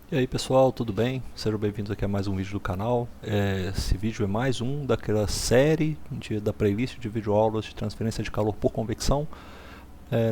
E aí pessoal, tudo bem? Sejam bem-vindos aqui a mais um vídeo do canal. Esse vídeo é mais um daquela série da playlist de videoaulas de transferência de calor por convecção.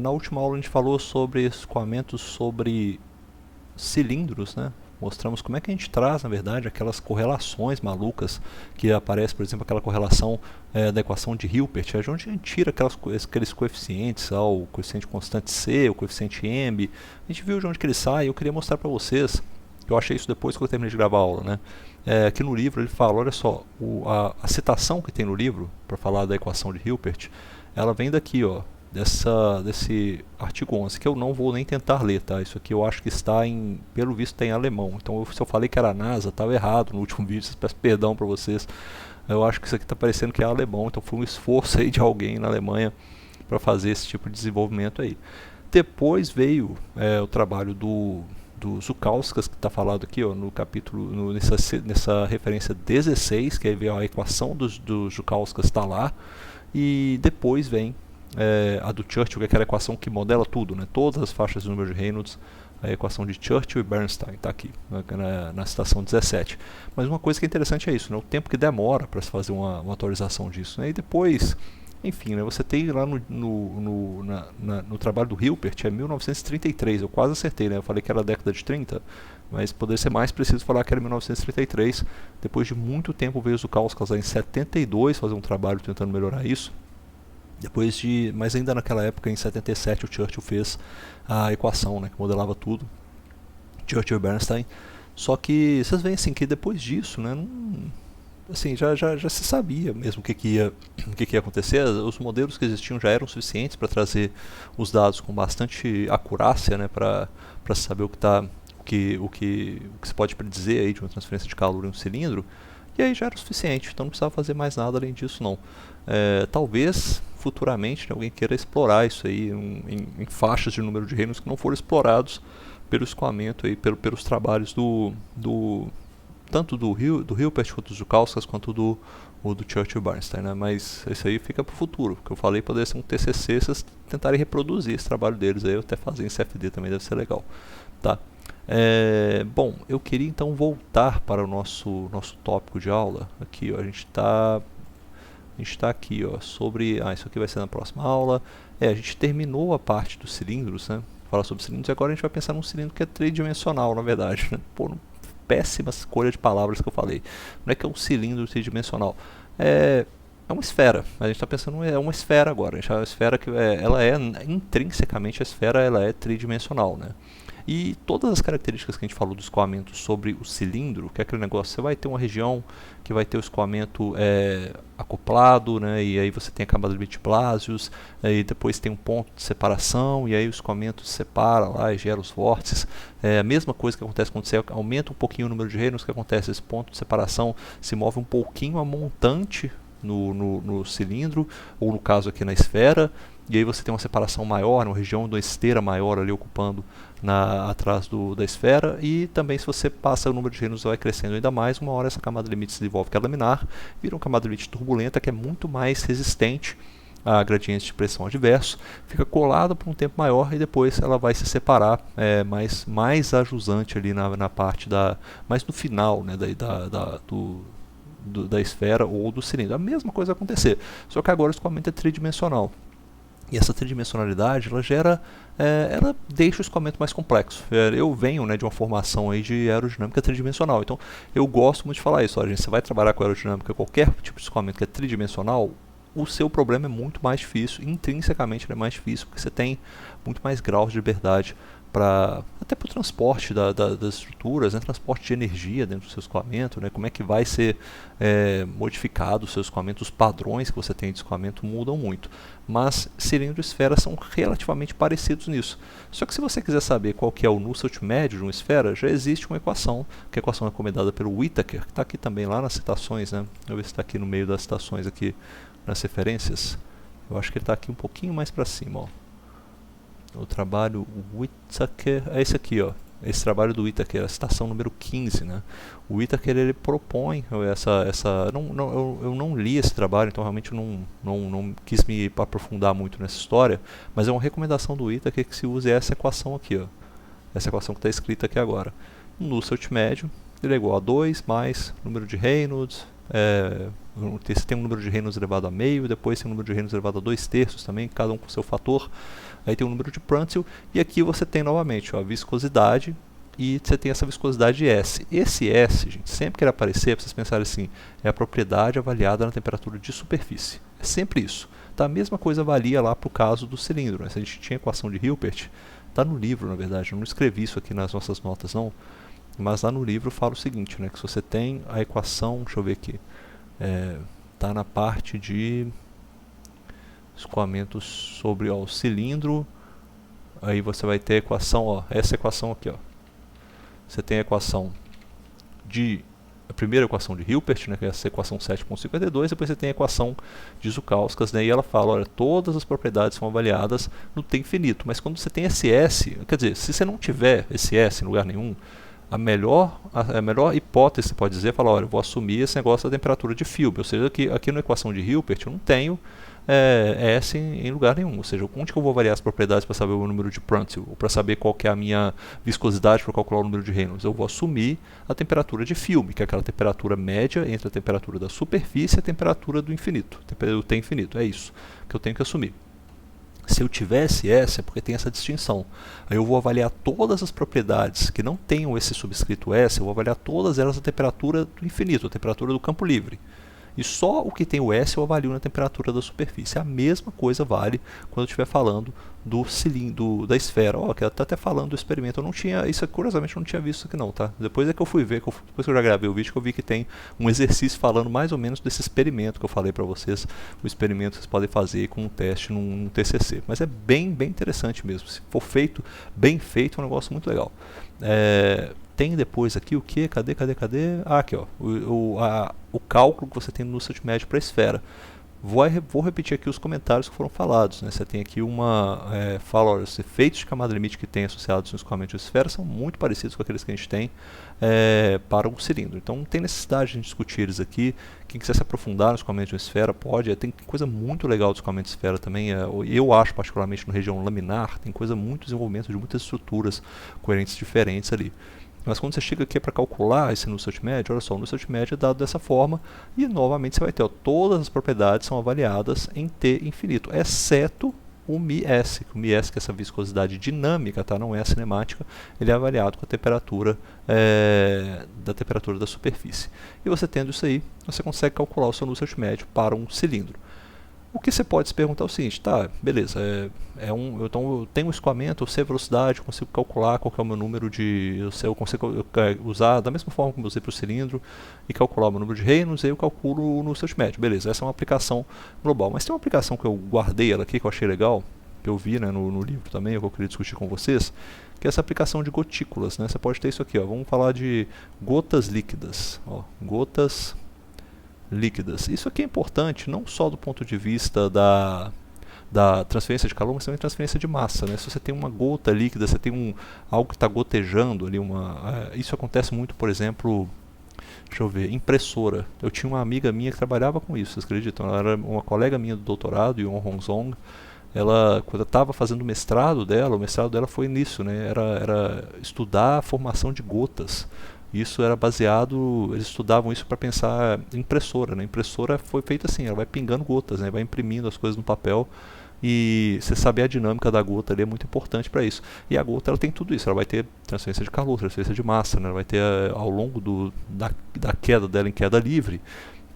Na última aula a gente falou sobre escoamentos sobre cilindros, né? Mostramos como é que a gente traz, na verdade, aquelas correlações malucas que aparece, por exemplo, aquela correlação da equação de Hilbert, onde a gente tira aqueles coeficientes, o coeficiente constante C, o coeficiente M. A gente viu de onde que ele sai e eu queria mostrar para vocês. Eu achei isso depois que eu terminei de gravar a aula, né? Aqui no livro ele fala, olha só, a citação que tem no livro para falar da equação de Hilbert, ela vem daqui, ó, desse artigo 11, que eu não vou nem tentar ler, tá? Isso aqui eu acho que está pelo visto está em alemão. Então se eu falei que era a NASA, estava errado no último vídeo, peço perdão para vocês. Eu acho que isso aqui está parecendo que é alemão, então foi um esforço aí de alguém na Alemanha para fazer esse tipo de desenvolvimento aí. Depois veio o trabalho do Žukauskas, que está falado aqui ó, no capítulo, nessa referência 16, que aí vem a equação do Žukauskas está lá, e depois vem a do Churchill, que é aquela equação que modela tudo, né? Todas as faixas de número de Reynolds, a equação de Churchill e Bernstein, está aqui na citação 17. Mas uma coisa que é interessante é isso, né? O tempo que demora para se fazer uma atualização disso, né? E depois, enfim, né, você tem lá no trabalho do Hilbert, é 1933, eu quase acertei, né? Eu falei que era a década de 30, mas poderia ser mais preciso falar que era 1933. Depois de muito tempo veio o Žukauskas em 72 fazer um trabalho tentando melhorar isso. Mas ainda naquela época, em 77, o Churchill fez a equação, né, que modelava tudo, Churchill e Bernstein. Só que vocês veem assim que depois disso, né, assim, já se sabia mesmo o que ia acontecer. Os modelos que existiam já eram suficientes para trazer os dados com bastante acurácia, né, para saber o que se pode predizer aí de uma transferência de calor em um cilindro. E aí já era o suficiente, então não precisava fazer mais nada além disso não. Talvez futuramente alguém queira explorar isso aí em faixas de número de reinos que não foram explorados pelo escoamento aí, pelos trabalhos tanto do Hilbert quanto do Žukauskas quanto do Churchill e Bernstein, né? Mas isso aí fica para o futuro, porque eu falei poderia ser um TCC, vocês tentarem reproduzir esse trabalho deles aí, eu até fazer em CFD também deve ser legal, tá? Bom, eu queria então voltar para o nosso tópico de aula. Aqui, ó, a gente está aqui, ó, sobre... isso aqui vai ser na próxima aula. A gente terminou a parte dos cilindros, né? Falar sobre cilindros, e agora a gente vai pensar num cilindro que é tridimensional, na verdade, né? Pô, péssima escolha de palavras que eu falei. Não é que é um cilindro tridimensional. É uma esfera. A gente está pensando é uma esfera agora. A esfera que ela é intrinsecamente a esfera, ela é tridimensional, né? E todas as características que a gente falou do escoamento sobre o cilindro, que é aquele negócio, você vai ter uma região que vai ter o escoamento acoplado, né, e aí você tem a camada limite de Blasius, e depois tem um ponto de separação, e aí o escoamento se separa lá e gera os vórtices. A mesma coisa que acontece quando você aumenta um pouquinho o número de reinos, que acontece, esse ponto de separação se move um pouquinho a montante no cilindro, ou no caso aqui na esfera, e aí você tem uma separação maior, uma região da esteira maior ali ocupando atrás da esfera, e também se você passa o número de reinos vai crescendo ainda mais, uma hora essa camada limite se desenvolve, que é laminar, vira uma camada limite turbulenta que é muito mais resistente a gradientes de pressão adverso, fica colada por um tempo maior e depois ela vai se separar mais ajusante ali na parte mais no final, né, da esfera ou do cilindro. A mesma coisa vai acontecer, só que agora o escoamento é tridimensional. E essa tridimensionalidade ela deixa o escoamento mais complexo. Eu venho, né, de uma formação aí de aerodinâmica tridimensional, então eu gosto muito de falar isso. Gente, você vai trabalhar com aerodinâmica, qualquer tipo de escoamento que é tridimensional, o seu problema é muito mais difícil, intrinsecamente ele é mais difícil, porque você tem muito mais graus de liberdade até para o transporte das estruturas, né, transporte de energia dentro do seu escoamento, né, como é que vai ser modificado o seu escoamento, os padrões que você tem de escoamento mudam muito, mas cilindro e esfera são relativamente parecidos nisso. Só que se você quiser saber qual que é o Nusselt médio de uma esfera, já existe uma equação, que a equação é recomendada pelo Whittaker, que está aqui também lá nas citações, né, vou ver se está aqui no meio das citações aqui nas referências, eu acho que ele está aqui um pouquinho mais para cima, ó. O trabalho Whittaker é esse aqui, ó. Esse trabalho do Whittaker, a citação número 15, né? O Whittaker ele propõe eu não li esse trabalho, então realmente eu não quis me aprofundar muito nessa história, mas é uma recomendação do Whittaker que se use essa equação aqui, ó. Essa equação que está escrita aqui agora. Nusselt médio, ele é igual a 2 mais número de Reynolds, você tem um número de Reynolds elevado a meio, depois tem um número de Reynolds elevado a 2/3 também, cada um com seu fator. Aí tem um número de Prandtl, e aqui você tem novamente a viscosidade, e você tem essa viscosidade S. Esse S, gente, sempre que ele aparecer, vocês pensarem assim, é a propriedade avaliada na temperatura de superfície. É sempre isso. Tá, a mesma coisa valia lá para o caso do cilindro. Né? Se a gente tinha a equação de Hilbert, está no livro, na verdade, eu não escrevi isso aqui nas nossas notas, não. Mas lá no livro fala o seguinte, né, que se você tem a equação, deixa eu ver aqui, está na parte de escoamentos sobre o cilindro, aí você vai ter a equação, essa equação aqui, você tem a equação a primeira equação de Hilbert, né, que é essa equação 7.52, depois você tem a equação de Žukauskas, né, e ela fala, olha, todas as propriedades são avaliadas no T infinito, mas quando você tem esse S, quer dizer, se você não tiver esse S em lugar nenhum, a melhor hipótese, você pode dizer, é falar, olha, eu vou assumir esse negócio da temperatura de Filby, ou seja, aqui na equação de Hilbert eu não tenho S em lugar nenhum, ou seja, onde que eu vou variar as propriedades para saber o número de Prandtl, ou para saber qual que é a minha viscosidade para calcular o número de Reynolds? Eu vou assumir a temperatura de Filby, que é aquela temperatura média entre a temperatura da superfície e a temperatura do infinito, do T infinito, é isso que eu tenho que assumir. Se eu tivesse S, é porque tem essa distinção. Aí eu vou avaliar todas as propriedades que não tenham esse subscrito S, eu vou avaliar todas elas a temperatura do infinito, a temperatura do campo livre. E só o que tem o S eu avalio na temperatura da superfície. A mesma coisa vale quando eu estiver falando do cilindro, da esfera. Ó, que está até falando do experimento. Eu não tinha, isso curiosamente eu não tinha visto isso aqui não, tá? Depois é que eu fui ver, depois que eu já gravei o vídeo, que eu vi que tem um exercício falando mais ou menos desse experimento que eu falei para vocês. O experimento que vocês podem fazer com um teste num TCC. Mas é bem interessante mesmo. Se for feito, bem feito, é um negócio muito legal. Tem depois aqui o que? Cadê? Ah, aqui, ó. O cálculo que você tem no Nusselt médio para a esfera. Vou repetir aqui os comentários que foram falados. Né? Você tem aqui fala, olha, os efeitos de camada limite que tem associados no escoamento de esfera são muito parecidos com aqueles que a gente tem para um cilindro. Então não tem necessidade de discutir eles aqui. Quem quiser se aprofundar no escoamento de esfera pode. Tem coisa muito legal do escoamento de esfera também. Eu acho, particularmente na região laminar, tem muito desenvolvimento de muitas estruturas coerentes diferentes ali. Mas quando você chega aqui para calcular esse Nusselt médio, olha só, o Nusselt médio é dado dessa forma e novamente você vai ter, todas as propriedades são avaliadas em T infinito, exceto o μS, que é essa viscosidade dinâmica, tá? Não é a cinemática, ele é avaliado com a temperatura da temperatura da superfície. E você tendo isso aí, você consegue calcular o seu Nusselt médio para um cilindro. O que você pode se perguntar é o seguinte, tá, beleza, então eu tenho um escoamento, eu sei a velocidade, eu consigo calcular qual que é o meu número eu consigo usar da mesma forma como eu usei para o cilindro e calcular o meu número de Reynolds, e aí eu calculo o Nusselt médio, beleza, essa é uma aplicação global. Mas tem uma aplicação que eu guardei ela aqui, que eu achei legal, que eu vi, né, no livro também, que eu queria discutir com vocês, que é essa aplicação de gotículas, né, você pode ter isso aqui, ó, vamos falar de gotas líquidas, ó, gotas líquidas. Isso aqui é importante não só do ponto de vista da transferência de calor, mas também transferência de massa. Né? Se você tem uma gota líquida, você tem algo que está gotejando ali, isso acontece muito, por exemplo, deixa eu ver, impressora. Eu tinha uma amiga minha que trabalhava com isso, vocês acreditam? Ela era uma colega minha do doutorado, Yon Hongzong. Ela, quando eu estava fazendo o mestrado dela foi nisso, né? Era estudar a formação de gotas. Isso era baseado, eles estudavam isso para pensar em impressora, né? A impressora foi feita assim, ela vai pingando gotas, né? Vai imprimindo as coisas no papel, e você saber a dinâmica da gota ali é muito importante para isso. E a gota, ela tem tudo isso, ela vai ter transferência de calor, transferência de massa, né? Ela vai ter ao longo da queda dela em queda livre,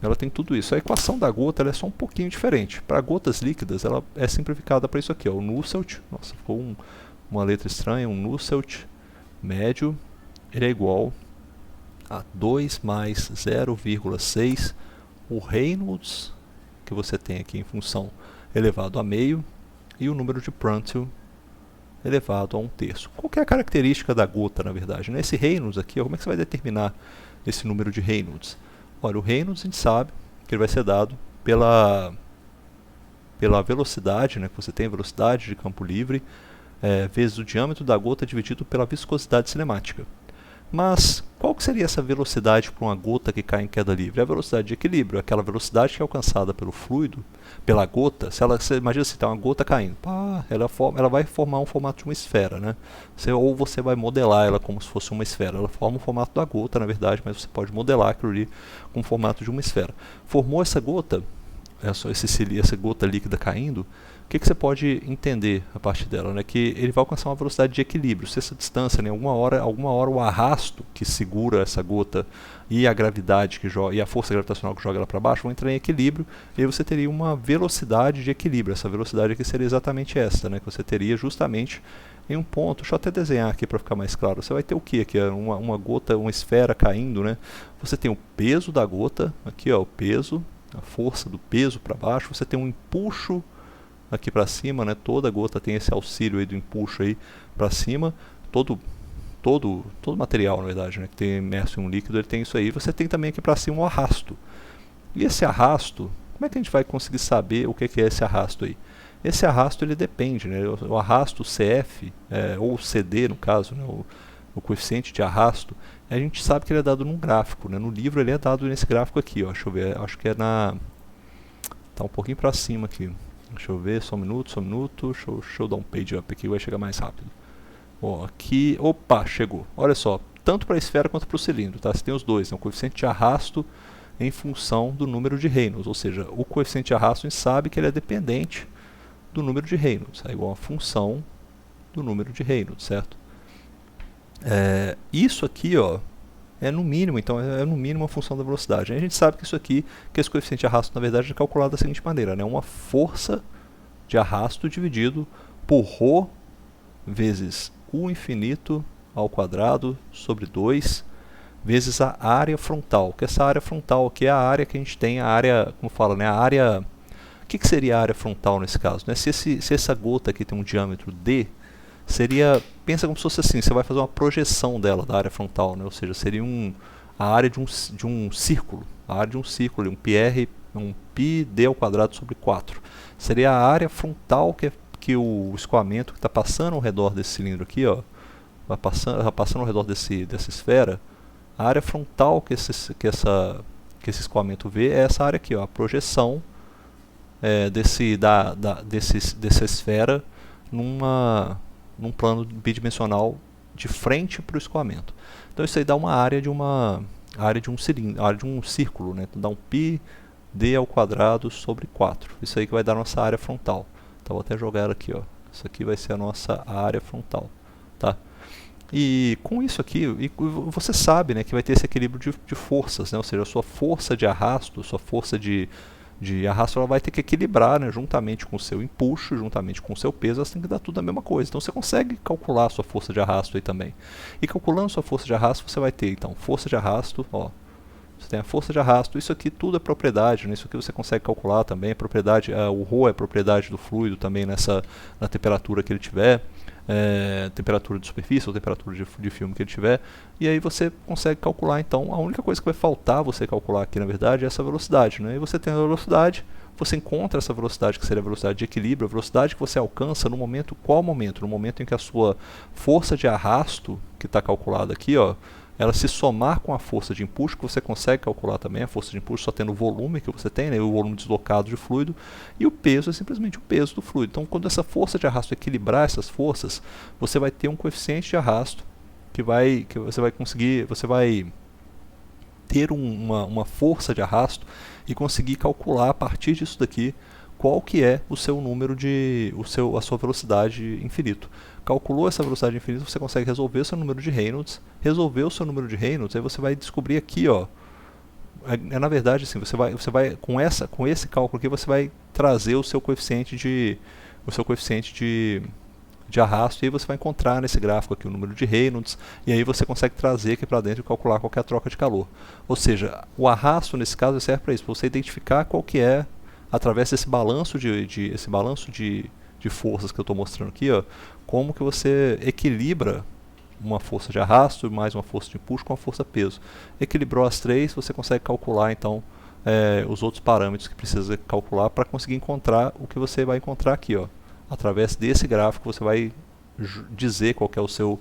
ela tem tudo isso. A equação da gota ela é só um pouquinho diferente. Para gotas líquidas, ela é simplificada para isso aqui, ó, o Nusselt, nossa, ficou uma letra estranha, um Nusselt médio, ele é igual a 2 mais 0,6 o Reynolds que você tem aqui em função elevado a meio e o número de Prandtl elevado a 1/3. Qual que é a característica da gota, na verdade? Esse Reynolds aqui, ó, como é que você vai determinar esse número de Reynolds? Olha, o Reynolds a gente sabe que ele vai ser dado pela velocidade, né, que você tem, a velocidade de campo livre, vezes o diâmetro da gota dividido pela viscosidade cinemática. Mas qual que seria essa velocidade para uma gota que cai em queda livre? É a velocidade de equilíbrio, aquela velocidade que é alcançada pelo fluido, pela gota. Se ela, você imagina se tem uma gota caindo, pá, ela vai formar um formato de uma esfera, né? Ou você vai modelar ela como se fosse uma esfera. Ela forma o formato da gota, na verdade, mas você pode modelar aquilo ali com o formato de uma esfera. Formou essa gota, essa gota líquida caindo. O que você pode entender a partir dela? Né? Que ele vai alcançar uma velocidade de equilíbrio. Se essa distância, né, alguma hora o arrasto que segura essa gota e a gravidade que joga, e a força gravitacional que joga ela para baixo vão entrar em equilíbrio, e aí você teria uma velocidade de equilíbrio. Essa velocidade aqui seria exatamente essa, né, que você teria justamente em um ponto. Deixa eu até desenhar aqui para ficar mais claro. Você vai ter o que aqui? Uma gota, uma esfera caindo, né? Você tem o peso da gota, aqui ó, o peso, a força do peso para baixo. Você tem um empuxo aqui para cima, né? Toda gota tem esse auxílio aí do empuxo aí para cima. Todo material, na verdade, né, que tem imerso em um líquido, ele tem isso aí. Você tem também aqui para cima um arrasto. E esse arrasto, como é que a gente vai conseguir saber o que é esse arrasto aí? Esse arrasto ele depende, né? O arrasto CF, ou CD no caso, né? O coeficiente de arrasto, a gente sabe que ele é dado num gráfico, né? No livro ele é dado nesse gráfico aqui, ó. Deixa eu ver, acho que é na... tá um pouquinho para cima aqui. Deixa eu ver, só um minuto. Deixa eu dar um page up aqui, vai chegar mais rápido. Ó, aqui, opa, chegou. Olha só, tanto para a esfera quanto para o cilindro, tá? Você tem os dois, né? O coeficiente de arrasto em função do número de Reynolds, ou seja, o coeficiente de arrasto a gente sabe que ele é dependente do número de Reynolds, é igual a função do número de Reynolds, certo? Isso aqui, ó, é no mínimo, então é no mínimo a função da velocidade. A gente sabe que isso aqui, que esse coeficiente de arrasto, na verdade, é calculado da seguinte maneira, né? Uma força de arrasto dividido por ρ vezes U infinito ao quadrado sobre 2 vezes a área frontal. Que essa área frontal aqui é a área que a gente tem, a área, como fala, né? A área... O que seria a área frontal nesse caso? Né? Se essa gota aqui tem um diâmetro D, seria, pensa como se fosse assim, você vai fazer uma projeção dela, da área frontal, né? Ou seja, seria a área de um círculo, a área de um círculo, um π d ao quadrado sobre 4. Seria a área frontal que o escoamento que está passando ao redor desse cilindro aqui, ó, vai passando ao redor dessa esfera, a área frontal que esse escoamento vê é essa área aqui, ó, a projeção dessa esfera num plano bidimensional de frente para o escoamento. Então isso aí dá uma área de um cilindro, área de um círculo, né? Então dá um π d ao quadrado sobre 4. Isso aí que vai dar a nossa área frontal. Então vou até jogar ela aqui, ó. Isso aqui vai ser a nossa área frontal, tá? E com isso aqui, você sabe, né, que vai ter esse equilíbrio de forças, né? Ou seja, a sua força de arrasto, sua força de arrasto, ela vai ter que equilibrar, né, juntamente com o seu empuxo, juntamente com o seu peso, elas têm que dar tudo a mesma coisa. Então você consegue calcular a sua força de arrasto aí também. E calculando sua força de arrasto, você vai ter, então, força de arrasto, ó. Você tem a força de arrasto, isso aqui tudo é propriedade, né? Isso aqui você consegue calcular também, propriedade, o ρ é propriedade do fluido também na temperatura que ele tiver, temperatura de superfície ou temperatura de filme que ele tiver, e aí você consegue calcular. Então a única coisa que vai faltar você calcular aqui na verdade é essa velocidade, né? E você tem a velocidade, você encontra essa velocidade que seria a velocidade de equilíbrio, a velocidade que você alcança no momento, qual momento? No momento em que a sua força de arrasto, que está calculada aqui, ó, ela se somar com a força de empuxo, que você consegue calcular também, a força de empuxo só tendo o volume que você tem, né, o volume deslocado de fluido, e o peso é simplesmente o peso do fluido. Então, quando essa força de arrasto equilibrar essas forças, você vai ter um coeficiente de arrasto que você vai ter uma força de arrasto e conseguir calcular a partir disso daqui qual que é o seu número a sua velocidade infinito. Calculou essa velocidade infinita, você consegue resolver o seu número de Reynolds. Resolveu o seu número de Reynolds, aí você vai descobrir aqui, ó. Na verdade, assim, você vai com esse cálculo aqui, você vai trazer o seu coeficiente de arrasto, e aí você vai encontrar nesse gráfico aqui o número de Reynolds, e aí você consegue trazer aqui para dentro e calcular qual que é a troca de calor. Ou seja, o arrasto nesse caso serve para isso, para você identificar qual que é, através desse balanço de forças que eu estou mostrando aqui, ó, como que você equilibra uma força de arrasto mais uma força de empuxo com a força peso. Equilibrou as três, você consegue calcular então os outros parâmetros que precisa calcular para conseguir encontrar o que você vai encontrar aqui, ó. Através desse gráfico você vai dizer qual que é o seu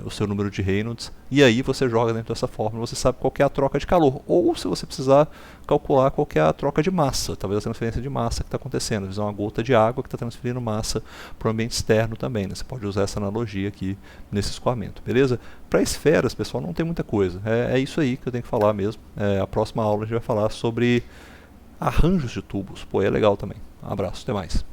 o seu número de Reynolds, e aí você joga dentro dessa fórmula, você sabe qual que é a troca de calor, ou se você precisar calcular qual que é a troca de massa, talvez a transferência de massa que está acontecendo, às vezes é uma gota de água que está transferindo massa para o ambiente externo também, né? Você pode usar essa analogia aqui nesse escoamento, beleza? Para esferas, pessoal, não tem muita coisa, é isso aí que eu tenho que falar mesmo. A próxima aula a gente vai falar sobre arranjos de tubos, pô, é legal também. Um abraço, até mais.